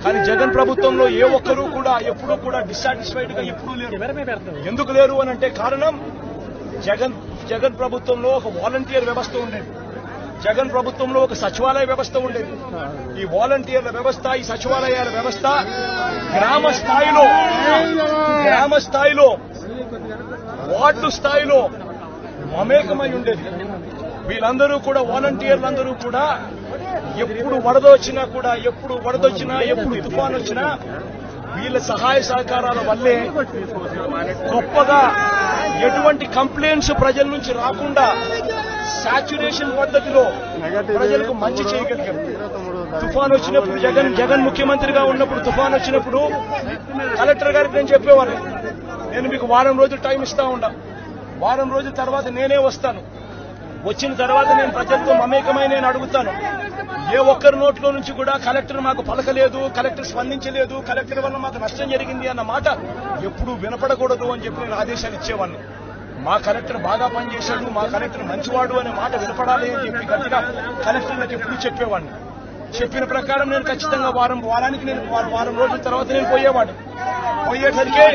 కానీ జగన్ ప్రభుత్వంలో ఏ ఒక్కరూ కూడా ఎప్పుడూ కూడా డిస్సాటిస్ఫైడ్ గా ఎప్పుడూ లేరు. ఎందుకు లేరు అని అంటే కారణం జగన్ ప్రభుత్వంలో ఒక వాలంటీర్ వ్యవస్థ ఉండేది. జగన్ ప్రభుత్వంలో ఒక సచివాలయ వ్యవస్థ ఉండేది. ఈ వాలంటీర్ల వ్యవస్థ, ఈ సచివాలయాల వ్యవస్థ గ్రామ స్థాయిలో వార్డు స్థాయిలో మమేకమై ఉండేది. వీళ్ళందరూ కూడా వాలంటీర్లందరూ కూడా ఎప్పుడు వరద వచ్చినా కూడా, ఎప్పుడు తుఫాన్ వచ్చినా వీళ్ళ సహాయ సహకారాల వల్లే గొప్పగా ఎటువంటి కంప్లైంట్స్ ప్రజల నుంచి రాకుండా సాచ్యురేషన్ పద్ధతిలో ప్రజలకు మంచి చేయగలిగారు. తుఫాన్ వచ్చినప్పుడు జగన్ ముఖ్యమంత్రిగా ఉన్నప్పుడు తుఫాన్ వచ్చినప్పుడు కలెక్టర్ గారికి నేను చెప్పేవాడిని, నేను మీకు వారం రోజులు టైం ఇస్తా ఉన్నా, వారం రోజుల తర్వాత నేనే వస్తాను, వచ్చిన తర్వాత నేను ప్రజలతో మమేకమై నేను అడుగుతాను. ఏ ఒక్కరి నోట్లో నుంచి కూడా కలెక్టర్ మాకు పలకలేదు, కలెక్టర్ స్పందించలేదు, కలెక్టర్ వల్ల మాకు నష్టం జరిగింది అన్న మాట ఎప్పుడూ వినపడకూడదు అని చెప్పి నేను ఆదేశాలు ఇచ్చేవాడిని. మా కలెక్టర్ బాగా పనిచేశాడు, మా కలెక్టర్ మంచివాడు అనే మాట వినపడాలి అని చెప్పి గట్టిగా కలెక్టర్లకు ఎప్పుడు చెప్పేవాడిని. చెప్పిన ప్రకారం నేను ఖచ్చితంగా వారం రోజుల తర్వాత నేను పోయేసరికి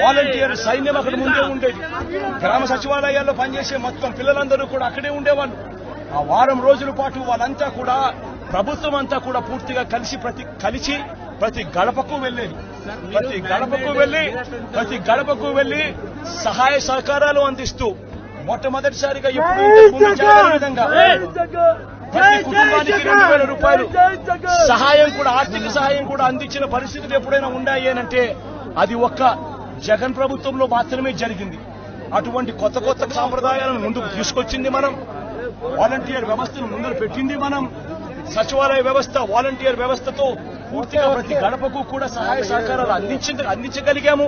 వాలంటీర్ సైన్యం అక్కడ ముందే ఉండేది. గ్రామ సచివాలయాల్లో పనిచేసే మొత్తం పిల్లలందరూ కూడా అక్కడే ఉండేవాళ్ళు. ఆ వారం రోజుల పాటు వాళ్ళంతా కూడా ప్రభుత్వం అంతా కూడా పూర్తిగా కలిసి ప్రతి గడపకు వెళ్లి సహాయ సహకారాలు అందిస్తూ మొట్టమొదటిసారిగా ఎప్పుడు విధంగా ప్రతి కుటుంబానికి 2,000 రూపాయలు సహాయం కూడా, ఆర్థిక సహాయం కూడా అందించిన పరిస్థితులు ఎప్పుడైనా ఉన్నాయి అంటే అది ఒక్క జగన్ ప్రభుత్వంలో మాత్రమే జరిగింది. అటువంటి కొత్త సాంప్రదాయాలను ముందుకు తీసుకొచ్చింది మనం, వాలంటీర్ వ్యవస్థను ముందర పెట్టింది మనం. సచివాలయ వ్యవస్థ, వాలంటీర్ వ్యవస్థతో పూర్తిగా ప్రతి గడపకు కూడా సహాయ సహకారాలు అందించగలిగాము.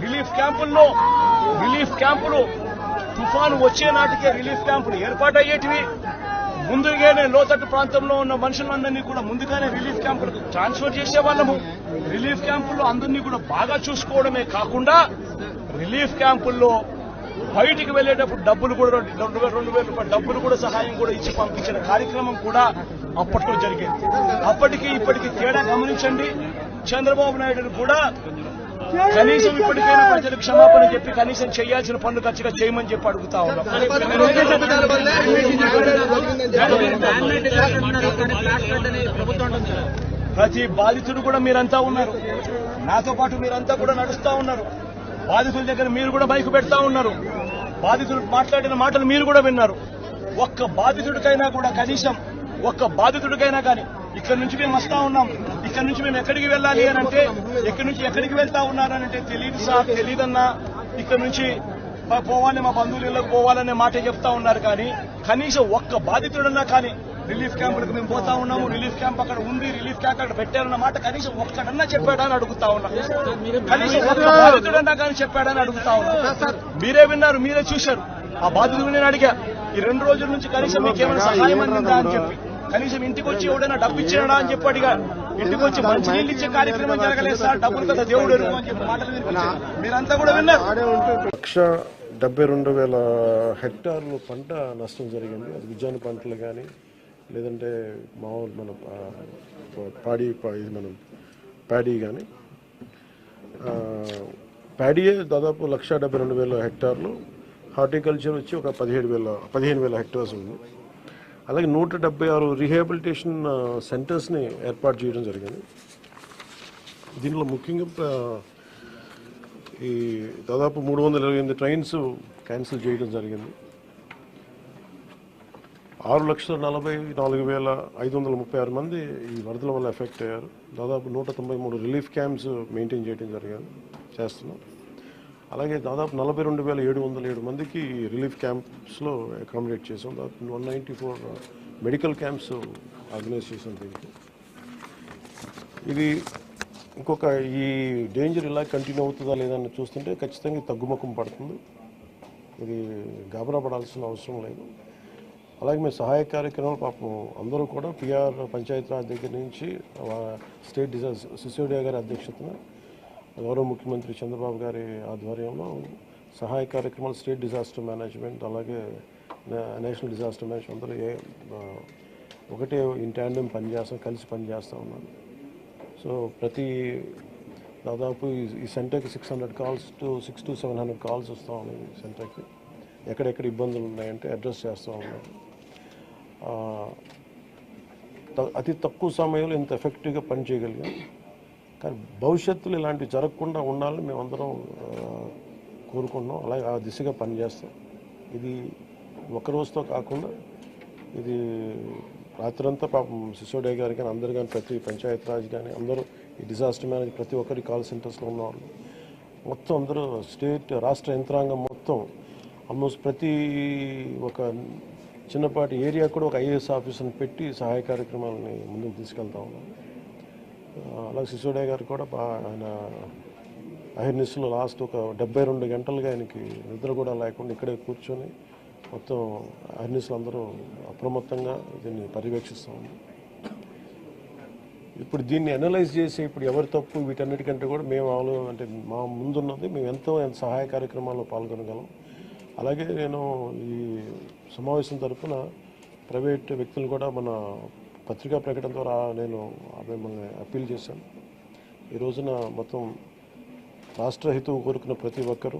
రిలీఫ్ క్యాంపులు తుఫాను వచ్చే నాటికే రిలీఫ్ క్యాంపులు ఏర్పాటయ్యేటివి. ముందుగానే లోతట్టు ప్రాంతంలో ఉన్న మనుషులందరినీ కూడా ముందుగానే రిలీఫ్ క్యాంపులకు ట్రాన్స్ఫర్ చేసేవాళ్ళము. రిలీఫ్ క్యాంపుల్లో అందరినీ కూడా బాగా చూసుకోవడమే కాకుండా రిలీఫ్ క్యాంపుల్లో బయటికి వెళ్లేటప్పుడు డబ్బులు కూడా 2,000 రూపాయల డబ్బులు కూడా సహాయం కూడా ఇచ్చి పంపించిన కార్యక్రమం కూడా అప్పట్లో జరిగేది. అప్పటికి ఇప్పటికి తేడా గమనించండి. చంద్రబాబు నాయుడు కూడా కనీసం ఇప్పటికైనా ప్రజలకు క్షమాపణ చెప్పి కనీసం చేయాల్సిన పనులు ఖచ్చితంగా చేయమని చెప్పి అడుగుతా ఉన్నాం. ప్రతి బాధితుడు కూడా మీరంతా ఉన్నారు, నాతో పాటు మీరంతా కూడా నడుస్తా ఉన్నారు. బాధితుల దగ్గర మీరు కూడా మైకు పెడతా ఉన్నారు, బాధితులు మాట్లాడిన మాటలు మీరు కూడా విన్నారు. ఒక్క బాధితుడికైనా కానీ ఇక్కడ నుంచి మేము వస్తా ఉన్నాం, ఇక్కడ నుంచి మేము ఎక్కడికి వెళ్ళాలి అని అంటే, ఎక్కడి నుంచి ఎక్కడికి వెళ్తా ఉన్నారనంటే తెలియదు సార్, తెలియదన్నా, ఇక్కడ నుంచి పోవాలి, మా బంధువులు ఇళ్ళకు పోవాలనే మాట చెప్తా ఉన్నారు. కానీ కనీసం ఒక్క బాధితుడన్నా కానీ రిలీఫ్ క్యాంపులకు మేము పోతా ఉన్నాము, రిలీఫ్ క్యాంప్ అక్కడ ఉంది, రిలీఫ్ క్యాంప్ అక్కడ పెట్టారన్న మాట కనీసం ఒక్కడన్నా చెప్పాడా అని అడుగుతా ఉన్నాం. కనీసం ఒక్క బాధితుడన్నా కానీ చెప్పాడని అడుగుతా ఉన్నాం. మీరే విన్నారు, మీరే చూశారు. ఆ బాధితుడు నేను అడిగా, ఈ 2 రోజుల నుంచి కనీసం మీకేమైనా సహాయం అందిందా అని చెప్పి, కనీసం ఇంటికి వచ్చి ఎవడైనా డబ్బు ఇచ్చినాడా అని చెప్పి అడిగా. ఇంటికి వచ్చి మంచినీళ్ళు ఇచ్చే కార్యక్రమం జరగలేదు సార్, డబ్బులు కదా దేవుడు అని చెప్పి మాటలు మీరంతా కూడా విన్నారు. 1,72,000 హెక్టార్లు పంట నష్టం జరిగింది. అది ఉద్యాన పంటలు కానీ, లేదంటే మామూలు మన ప్యాడీ కానీ. ప్యాడీయే దాదాపు 1,72,000 హెక్టార్లు, హార్టికల్చర్ వచ్చి ఒక 15,000 హెక్టార్స్ ఉంది. అలాగే 176 రీహాబిలిటేషన్ సెంటర్స్ని ఏర్పాటు చేయడం జరిగింది. దీనిలో ముఖ్యంగా ఈ దాదాపు 328 ట్రైన్స్ క్యాన్సిల్ చేయడం జరిగింది. 6,44,536 మంది ఈ వరదల వల్ల ఎఫెక్ట్ అయ్యారు. దాదాపు 193 రిలీఫ్ క్యాంప్స్ మెయింటైన్ చేయడం చేస్తున్నాం. అలాగే దాదాపు 42,707 మందికి రిలీఫ్ క్యాంప్స్లో అకామిడేట్ చేసాం. దాదాపు 194 మెడికల్ క్యాంప్స్ ఆర్గనైజ్ చేసాం. దీనికి ఇది ఇంకొక ఈ డేంజర్ ఇలా కంటిన్యూ అవుతుందా లేదని చూస్తుంటే ఖచ్చితంగా తగ్గుముఖం పడుతుంది. ఇది గాబరా పడాల్సిన అవసరం లేదు. అలాగే మేము సహాయ కార్యక్రమాలు పాపం అందరూ కూడా పిఆర్ పంచాయతీరాజ్ దగ్గర నుంచి స్టేట్ సిసోడియా గారి అధ్యక్షతన గౌరవ ముఖ్యమంత్రి చంద్రబాబు గారి ఆధ్వర్యంలో సహాయ కార్యక్రమాలు, స్టేట్ డిజాస్టర్ మేనేజ్మెంట్, అలాగే నేషనల్ డిజాస్టర్ మేనేజ్మెంట్ అందరూ ఒకటే ఇన్ ట్యాండెం కలిసి పనిచేస్తూ ఉన్నాను. సో దాదాపు ఈ సెంటర్కి 600 కాల్స్ టు 700 కాల్స్ వస్తూ ఉన్నాయి ఈ సెంటర్కి. ఎక్కడెక్కడ ఇబ్బందులు ఉన్నాయంటే అడ్రస్ చేస్తూ ఉన్నాం. అతి తక్కువ సమయంలో ఇంత ఎఫెక్టివ్గా పనిచేయగలిగాం. కానీ భవిష్యత్తులో ఇలాంటివి జరగకుండా ఉండాలని మేమందరం కోరుకుంటున్నాం. అలాగే ఆ దిశగా పనిచేస్తాం. ఇది ఒక రోజుతో కాకుండా ఇది రాత్రంతా పాపం సిసోడియా గారు కానీ అందరు కానీ ప్రతి పంచాయత్ రాజ్ కానీ అందరూ ఈ డిజాస్టర్ మేనేజ్ ప్రతి ఒక్కరి కాల్ సెంటర్స్లో ఉన్నవాళ్ళు మొత్తం అందరూ రాష్ట్ర యంత్రాంగం మొత్తం ఆల్మోస్ట్ ప్రతి ఒక చిన్నపాటి ఏరియా కూడా ఒక ఐఏఎస్ ఆఫీసర్ని పెట్టి సహాయ కార్యక్రమాలని ముందుకు తీసుకెళ్తా ఉన్నాం. అలాగే సిసోడియా గారు కూడా ఆయన అహిర్నిస్లో లాస్ట్ ఒక 72 గంటలుగా ఆయనకి నిద్ర కూడా లేకుండా ఇక్కడే కూర్చొని మొత్తం అహిర్నిస్లు అందరూ అప్రమత్తంగా దీన్ని పర్యవేక్షిస్తూ ఉన్నాం. ఇప్పుడు దీన్ని అనలైజ్ చేసి ఇప్పుడు ఎవరి తప్పు వీటన్నిటికంటే కూడా మేము అంటే మా ముందున్నది మేము ఎంత సహాయ కార్యక్రమాల్లో పాల్గొనగలం. అలాగే నేను ఈ సమావేశం తరఫున ప్రైవేట్ వ్యక్తులు కూడా మన పత్రికా ప్రకటన ద్వారా నేను మిమ్మల్ని అప్పీల్ చేశాను. ఈ రోజున మొత్తం రాష్ట్ర హితువు కోరుకున్న ప్రతి ఒక్కరూ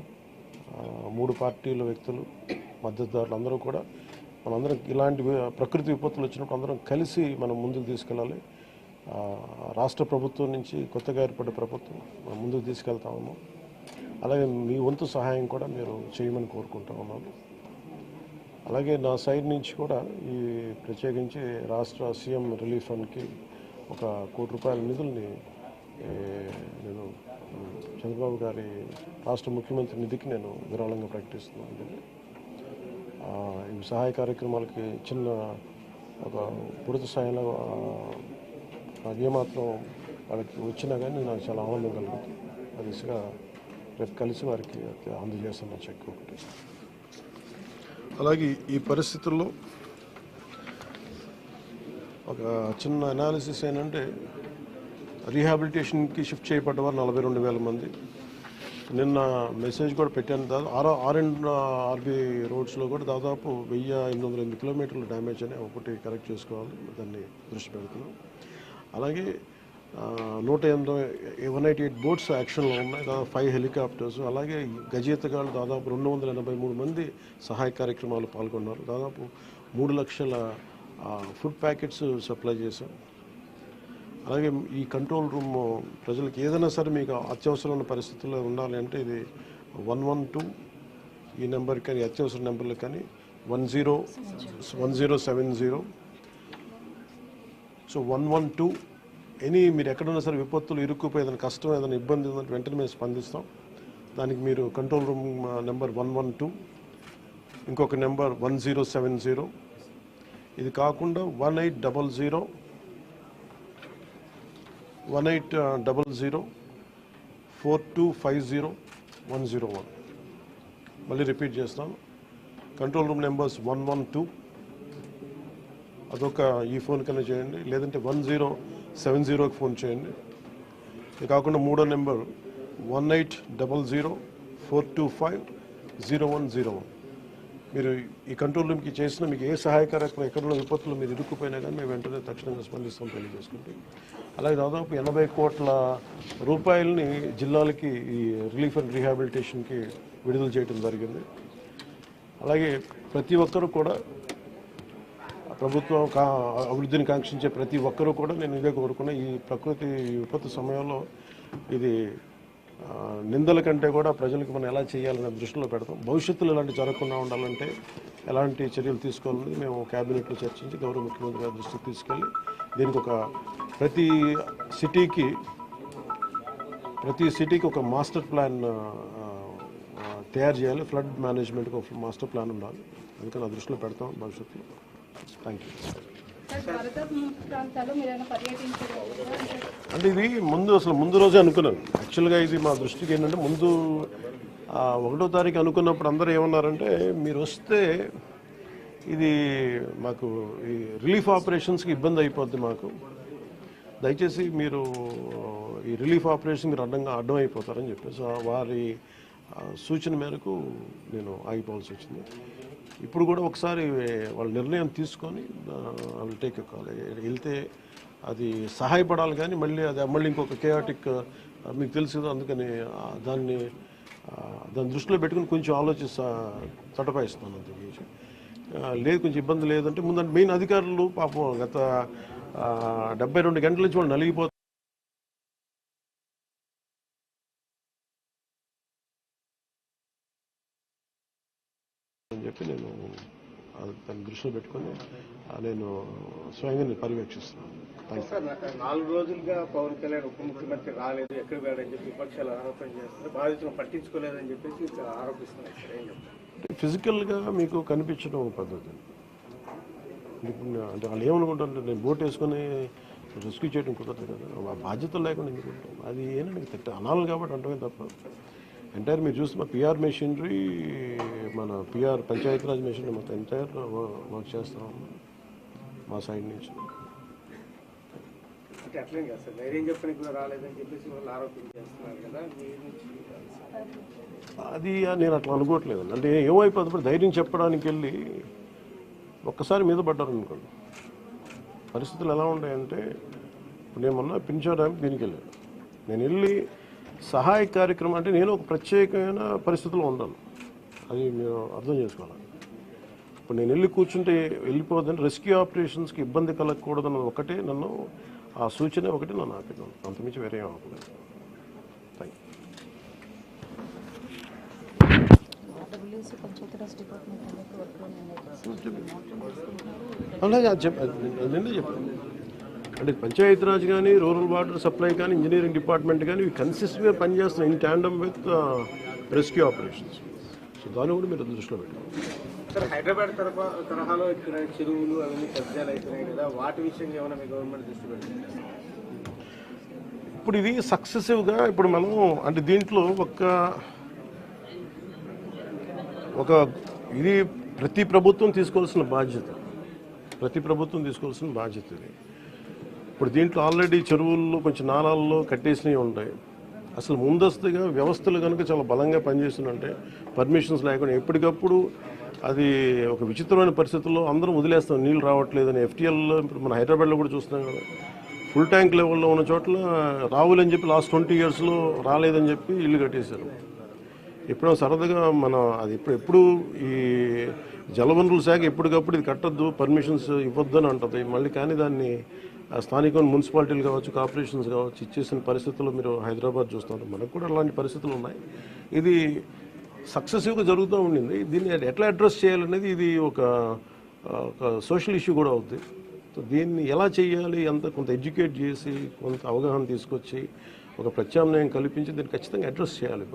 3 పార్టీల వ్యక్తులు మద్దతుదారులు అందరూ కూడా మనందరం ఇలాంటి ప్రకృతి విపత్తులు వచ్చినప్పుడు అందరం కలిసి మనం ముందుకు తీసుకెళ్ళాలి. రాష్ట్ర ప్రభుత్వం నుంచి కొత్తగా ఏర్పడ్డ ప్రభుత్వం మనం ముందుకు తీసుకెళ్తా ఉన్నాం. అలాగే మీ వంతు సహాయం కూడా మీరు చేయమని కోరుకుంటా ఉన్నాను. అలాగే నా సైడ్ నుంచి కూడా ఈ ప్రత్యేకించి రాష్ట్ర సీఎం రిలీఫ్ ఫండ్కి 1 కోటి రూపాయల నిధుల్ని నేను చంద్రబాబు గారి రాష్ట్ర ముఖ్యమంత్రి నిధికి నేను విరాళంగా ప్రకటిస్తున్నాను. ఈ సహాయ కార్యక్రమాలకి చిన్న ఒక పూర్తి స్థాయిలో ఏమాత్రం వాళ్ళకి వచ్చినా కానీ నాకు చాలా ఆనందం కలుగుతుంది. ఆ దిశగా రేపు కలిసి వారికి అందజేస్తున్న చెక్ ఒకటి. అలాగే ఈ పరిస్థితుల్లో ఒక చిన్న అనాలిసిస్ ఏంటంటే రీహాబిలిటేషన్కి షిఫ్ట్ చేయబడ్డవారు 42,000 మంది. నిన్న మెసేజ్ కూడా పెట్టాను. ఆర్బీ రోడ్స్లో కూడా దాదాపు 1,808 కిలోమీటర్లు డ్యామేజ్ అని ఒకటి కరెక్ట్ చేసుకోవాలి, దాన్ని దృష్టి పెడుతున్నాం. అలాగే 188 బోట్స్ యాక్షన్లో ఉన్నాయి, దాదాపు 5 హెలికాప్టర్స్. అలాగే గజేతగాళ్ళు దాదాపు 283 మంది సహాయ కార్యక్రమాలు పాల్గొన్నారు. దాదాపు 3 లక్షల ఫుడ్ ప్యాకెట్స్ సప్లై చేశాం. అలాగే ఈ కంట్రోల్ రూమ్ ప్రజలకు ఏదైనా సరే మీకు అత్యవసరమైన పరిస్థితుల్లో ఉండాలి అంటే ఇది 112 ఈ నెంబర్ కానీ అత్యవసర నెంబర్లు కానీ 1070. సో 112 మీరు ఎక్కడున్నా సరే విపత్తులు ఇరుక్కుపోయి ఏదైనా కష్టం ఏదైనా ఇబ్బంది ఉందంటే వెంటనే మేము స్పందిస్తాం. దానికి మీరు కంట్రోల్ రూమ్ నెంబర్ 112, ఇంకొక నెంబర్ 1070. ఇది కాకుండా 1800 4250 101. మళ్ళీ రిపీట్ చేస్తాను. కంట్రోల్ రూమ్ నెంబర్స్ 112 అదొక ఈ ఫోన్ కన్నా చేయండి, లేదంటే 1070కి ఫోన్ చేయండి. ఇది కాకుండా మూడో నెంబర్ 1800 425 0101. మీరు ఈ కంట్రోల్ రూమ్కి చేసిన మీకు ఏ సహాయ కార్యక్రమం ఎక్కడున్న విపత్తులు మీరు ఇరుక్కుపోయినా కానీ మేము వెంటనే తక్షణంగా స్పందిస్తాం తెలియజేసుకుంటే. అలాగే దాదాపు 80 కోట్ల రూపాయలని జిల్లాలకి ఈ రిలీఫ్ అండ్ రీహాబిలిటేషన్కి విడుదల చేయడం జరిగింది. అలాగే ప్రతి ఒక్కరూ కూడా ప్రభుత్వం అభివృద్ధిని కాంక్షించే ప్రతి ఒక్కరూ కూడా నేను ఇదే కోరుకున్నా. ఈ ప్రకృతి విపత్తు సమయంలో ఇది నిందల కంటే కూడా ప్రజలకు మనం ఎలా చేయాలనే దృష్టిలో పెడతాం. భవిష్యత్తులో ఇలాంటి జరగకుండా ఉండాలంటే ఎలాంటి చర్యలు తీసుకోవాలని మేము క్యాబినెట్లో చర్చించి గౌరవ ముఖ్యమంత్రి గారి దృష్టికి తీసుకెళ్ళి దీనికి ప్రతి సిటీకి ఒక మాస్టర్ ప్లాన్ తయారు చేయాలి. ఫ్లడ్ మేనేజ్మెంట్కి ఒక మాస్టర్ ప్లాన్ ఉండాలి. అందుకని ఆ దృష్టిలో పెడతాం భవిష్యత్తులో. Thank you. అంటే ఇది ముందు రోజే అనుకున్నాను. యాక్చువల్గా ఇది మా దృష్టికి ఏంటంటే ముందు 1వ తారీఖు అనుకున్నప్పుడు అందరూ ఏమన్నారంటే మీరు వస్తే ఇది మాకు ఈ రిలీఫ్ ఆపరేషన్స్కి ఇబ్బంది అయిపోద్ది, మాకు దయచేసి మీరు ఈ రిలీఫ్ ఆపరేషన్ మీరు అడ్డం అయిపోతారని చెప్పేసి వారి సూచన మేరకు నేను ఆగిపోవాల్సి వచ్చింది. ఇప్పుడు కూడా ఒకసారి వాళ్ళ నిర్ణయం తీసుకొని టేక్ కాల్ వెళ్తే అది సహాయపడాలి కానీ మళ్ళీ ఇంకొక కేయాటిక్ మీకు తెలుసు కదా, అందుకని దాన్ని దృష్టిలో పెట్టుకుని కొంచెం తటపాయిస్తున్నాను అంతే. లేదు కొంచెం ఇబ్బంది లేదంటే ముందంటే మెయిన్ అధికారులు పాపం గత 72 గంటల నుంచి వాళ్ళు నలిగిపోతారు అని చెప్పి నేను దాన్ని దృష్టిలో పెట్టుకుని నేను స్వయంగా పర్యవేక్షిస్తున్నాను. 4 రోజులుగా పవన్ కళ్యాణ్ ఉప ముఖ్యమంత్రి రాలేదు, ఎక్కడ వెళ్ళని చెప్పి విపక్షాలు ఆరోపణ చేస్తున్నారు, బాధితులను పట్టించుకోలేదని చెప్పేసి ఆరోపిస్తున్నారు. ఏం చెప్తారు? ఫిజికల్గా మీకు కనిపించడం పద్ధతి అంటే వాళ్ళు ఏమనుకుంటారంటే నేను బోట్ వేసుకొని రెస్క్యూ చేయడం కుదరదు కదా, బాధ్యత లేకుండా ఎందుకుంటాం, అది ఏంటంటే అనాలి కాబట్టి అంటమే తప్ప. ఎంటైర్ మీరు చూస్తే మా పిఆర్ మెషినరీ, మన పిఆర్ పంచాయతీరాజ్ మెషినరీ మొత్తం ఎంటైర్ వర్క్ చేస్తాం మా సైడ్ నుంచి. అంటే అట్లేం కాదు సార్, ధైర్యం చెప్పడానికి కూడా రాలేదని చెప్పేసి వాళ్ళు ఆరోపణ చేస్తున్నారు కదా, అది నేను అట్లా అనుకోవట్లేదండి. అంటే ఏమైపోతుంది, ధైర్యం చెప్పడానికి వెళ్ళి ఒక్కసారి మీద పడ్డారు అనుకోండి, పరిస్థితులు ఎలా ఉంటాయంటే ఇప్పుడు నేను మొన్న పింఛా డ్యామ్ దీనికి వెళ్ళాను, నేను వెళ్ళి సహాయ కార్యక్రమం అంటే నేను ఒక ప్రత్యేకమైన పరిస్థితిలో ఉన్నాను, అది మీరు అర్థం చేసుకోవాలి. ఇప్పుడు నేను వెళ్ళి కూర్చుంటే వెళ్ళిపోదని రెస్క్యూ ఆపరేషన్స్కి ఇబ్బంది కలగకూడదన్న ఒకటే నన్ను ఆ సూచన ఒకటి నన్ను ఆపినాను, అంతమించి వేరే ఏం ఆపలేదు. Thank you. అలాగే నిన్నే చెప్పాను అంటే పంచాయతీరాజ్ కానీ, రూరల్ వాటర్ సప్లై కానీ, ఇంజనీరింగ్ డిపార్ట్మెంట్ కానీ ఇవి కన్సిస్టెంట్గా పనిచేస్తున్నాయి in tandem with rescue operations. So దాన్ని కూడా మీరు దృష్టిలో పెట్టారు. సార్, హైదరాబాద్ తరహాలో ఇక్కడ చెరువులు అవన్నీ కబ్జాలు అవుతున్నాయి కదా, వాటి విషయంగా ఏమైనా మీ గవర్నమెంట్ దృష్టి పెడుతుంది? ఇప్పుడు ఇది సక్సెసివ్గా ఇప్పుడు మనం అంటే దీంట్లో ఒక ఇది ప్రతి ప్రభుత్వం తీసుకోవాల్సిన బాధ్యత ఇది. ఇప్పుడు దీంట్లో ఆల్రెడీ చెరువుల్లో కొంచెం నాలాల్లో కట్టేసినవి ఉంటాయి. అసలు ముందస్తుగా వ్యవస్థలు కనుక చాలా బలంగా పనిచేస్తుందంటే పర్మిషన్స్ లేకుండా ఎప్పటికప్పుడు అది ఒక విచిత్రమైన పరిస్థితుల్లో అందరం వదిలేస్తాం, నీళ్ళు రావట్లేదని. ఎఫ్టీఎల్లో ఇప్పుడు మన హైదరాబాద్లో కూడా చూస్తున్నాం కదా, ఫుల్ ట్యాంక్ లెవెల్లో ఉన్న చోట్ల రావులని చెప్పి లాస్ట్ 20 yearsలో రాలేదని చెప్పి ఇల్లు కట్టేశారు. ఎప్పుడో సరదాగా అది ఎప్పుడు ఈ జలవనరుల శాఖ ఎప్పటికప్పుడు ఇది కట్టద్దు, పర్మిషన్స్ ఇవ్వద్దని అంటుంది మళ్ళీ, కానీ దాన్ని స్థానిక మున్సిపాలిటీలు కావచ్చు, కార్పొరేషన్స్ కావచ్చు ఇచ్చేసిన పరిస్థితుల్లో మీరు హైదరాబాద్ చూస్తున్నారు. మనకు కూడా అలాంటి పరిస్థితులు ఉన్నాయి. ఇది సక్సెసివ్గా జరుగుతూ ఉండింది. దీన్ని ఎట్లా అడ్రస్ చేయాలనేది ఇది ఒక సోషల్ ఇష్యూ కూడా అవుతుంది. సో దీన్ని ఎలా చేయాలి, కొంత ఎడ్యుకేట్ చేసి, కొంత అవగాహన తీసుకొచ్చి, ఒక ప్రత్యామ్నాయం కల్పించి దీన్ని ఖచ్చితంగా అడ్రస్ చేయాలి.